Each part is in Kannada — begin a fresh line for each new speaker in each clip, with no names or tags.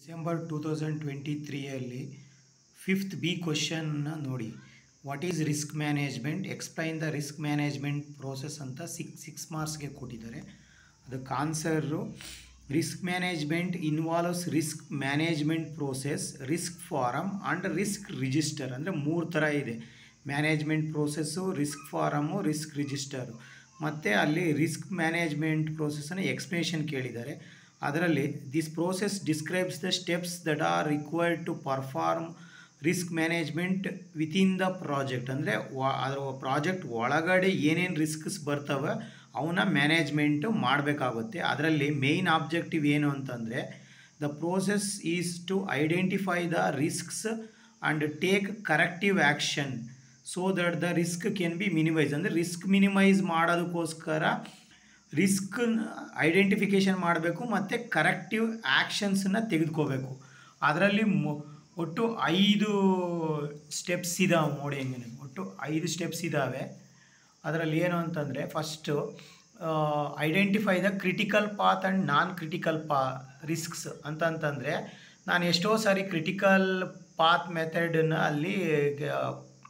ಡಿಸೆಂಬರ್ 2023 ಫಿಫ್ತ್ ಬಿ ಕ್ವಶನ್ನ ನೋಡಿ. What is risk management, explain the risk management process ಅಂತ ಸಿಕ್ಸ್ ಮಾರ್ಕ್ಸ್ಗೆ ಕೊಟ್ಟಿದ್ದಾರೆ. ಅದಕ್ಕೆ answer risk management involves risk management process, risk form and risk register. ಅಂದರೆ 3 ಥರ ಇದೆ: management process, risk form, risk register. ಮತ್ತು ಅಲ್ಲಿ ರಿಸ್ಕ್ ಮ್ಯಾನೇಜ್ಮೆಂಟ್ ಪ್ರೋಸೆಸ್ಸನ್ನು ಎಕ್ಸ್ಪ್ಲನೇಷನ್ ಕೇಳಿದ್ದಾರೆ. ಅದರಲ್ಲಿ this process describes the steps that are required to perform risk management within the project. ಅಂದರೆ ಅದರ ಪ್ರಾಜೆಕ್ಟ್ ಒಳಗಡೆ ಏನೇನು ರಿಸ್ಕ್ಸ್ ಬರ್ತವೆ ಅವನ್ನ ಮ್ಯಾನೇಜ್ಮೆಂಟು ಮಾಡಬೇಕಾಗುತ್ತೆ. ಅದರಲ್ಲಿ ಮೇಯ್ನ್ ಆಬ್ಜೆಕ್ಟಿವ್ ಏನು ಅಂತಂದರೆ the process is to identify the risks and take corrective action so that the risk can be minimise. ಅಂದರೆ ರಿಸ್ಕ್ ಮಿನಿಮೈಸ್ ಮಾಡೋದಕ್ಕೋಸ್ಕರ ರಿಸ್ಕ್ ಐಡೆಂಟಿಫಿಕೇಷನ್ ಮಾಡಬೇಕು ಮತ್ತು ಕರೆಕ್ಟಿವ್ ಆ್ಯಕ್ಷನ್ಸನ್ನು ತೆಗೆದುಕೋಬೇಕು. ಅದರಲ್ಲಿ ಒಟ್ಟು 5 ಸ್ಟೆಪ್ಸ್ ಇದ್ದಾವೆ ನೋಡಿ. ಹೆಂಗೆ ಒಟ್ಟು 5 ಸ್ಟೆಪ್ಸ್ ಇದ್ದಾವೆ. ಅದರಲ್ಲಿ ಏನು ಅಂತಂದರೆ first identify the critical path and non critical risks ಅಂತಂತಂದರೆ ನಾನು ಎಷ್ಟೋ ಸಾರಿ ಕ್ರಿಟಿಕಲ್ ಪಾತ್ ಮೆಥಡನ್ನು ಅಲ್ಲಿ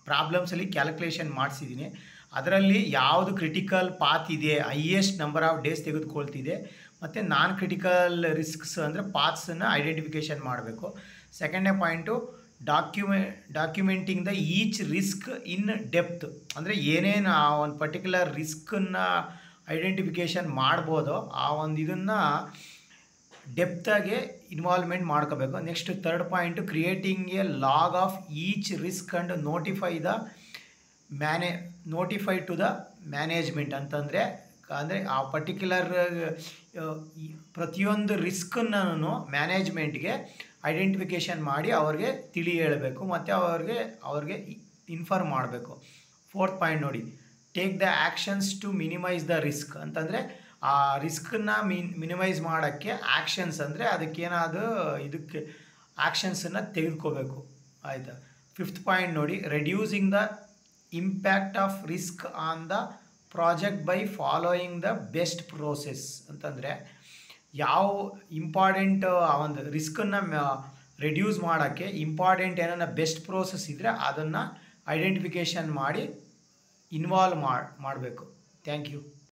ಪ್ರಾಬ್ಲಮ್ಸಲ್ಲಿ ಕ್ಯಾಲ್ಕುಲೇಷನ್ ಮಾಡಿಸಿದ್ದೀನಿ. ಅದರಲ್ಲಿ ಯಾವುದು ಕ್ರಿಟಿಕಲ್ ಪಾತ್ ಇದೆ, ಹೈಯೆಸ್ಟ್ ನಂಬರ್ ಆಫ್ ಡೇಸ್ ತೆಗೆದುಕೊಳ್ತಿದೆ, ಮತ್ತು ನಾನ್ ಕ್ರಿಟಿಕಲ್ ರಿಸ್ಕ್ಸ್ ಅಂದರೆ ಪಾತ್ಸನ್ನು ಐಡೆಂಟಿಫಿಕೇಷನ್ ಮಾಡಬೇಕು. ಸೆಕೆಂಡನೇ point documenting the each risk in depth. ಅಂದರೆ ಏನೇನು ಆ ಒಂದು ಪರ್ಟಿಕ್ಯುಲರ್ ರಿಸ್ಕನ್ನು ಐಡೆಂಟಿಫಿಕೇಷನ್ ಮಾಡ್ಬೋದೋ ಆ ಒಂದು ಇದನ್ನು ಡೆಪ್ತಾಗೆ ಇನ್ವಾಲ್ವ್ಮೆಂಟ್ ಮಾಡ್ಕೋಬೇಕು. Next third point creating a log of each risk and notify to the management. ಅಂತಂದರೆ ಆ ಪರ್ಟಿಕ್ಯುಲರ್ ಪ್ರತಿಯೊಂದು ರಿಸ್ಕನ್ನು ಮ್ಯಾನೇಜ್ಮೆಂಟ್ಗೆ ಐಡೆಂಟಿಫಿಕೇಷನ್ ಮಾಡಿ ಅವ್ರಿಗೆ ಹೇಳಬೇಕು ಮತ್ತು ಅವ್ರಿಗೆ ಇನ್ಫಾರ್ಮ್ ಮಾಡಬೇಕು. ಫೋರ್ತ್ ಪಾಯಿಂಟ್ ನೋಡಿ, take the actions to minimise the risk. ಅಂತಂದರೆ ಆ ರಿಸ್ಕನ್ನು ಮಿನಿಮೈಸ್ ಮಾಡೋಕ್ಕೆ ಆ್ಯಕ್ಷನ್ಸ್ ಅಂದರೆ ಅದಕ್ಕೇನಾದರೂ ಇದಕ್ಕೆ ಆ್ಯಕ್ಷನ್ಸನ್ನು ತೆಗೆದುಕೋಬೇಕು. ಆಯಿತಾ. ಫಿಫ್ತ್ ಪಾಯಿಂಟ್ ನೋಡಿ, reducing the impact of risk on the project by following the best process. ಅಂತಂದರೆ ಯಾವ ಇಂಪಾರ್ಟೆಂಟ್ ಆ ಒಂದು ರಿಸ್ಕನ್ನು ರೆಡ್ಯೂಸ್ ಮಾಡೋಕ್ಕೆ ಇಂಪಾರ್ಟೆಂಟ್ ಏನಾರ ಬೆಸ್ಟ್ ಪ್ರೋಸೆಸ್ ಇದ್ದರೆ ಅದನ್ನು ಐಡೆಂಟಿಫಿಕೇಷನ್ ಮಾಡಿ ಇನ್ವಾಲ್ವ್ ಮಾಡಬೇಕು. Thank you.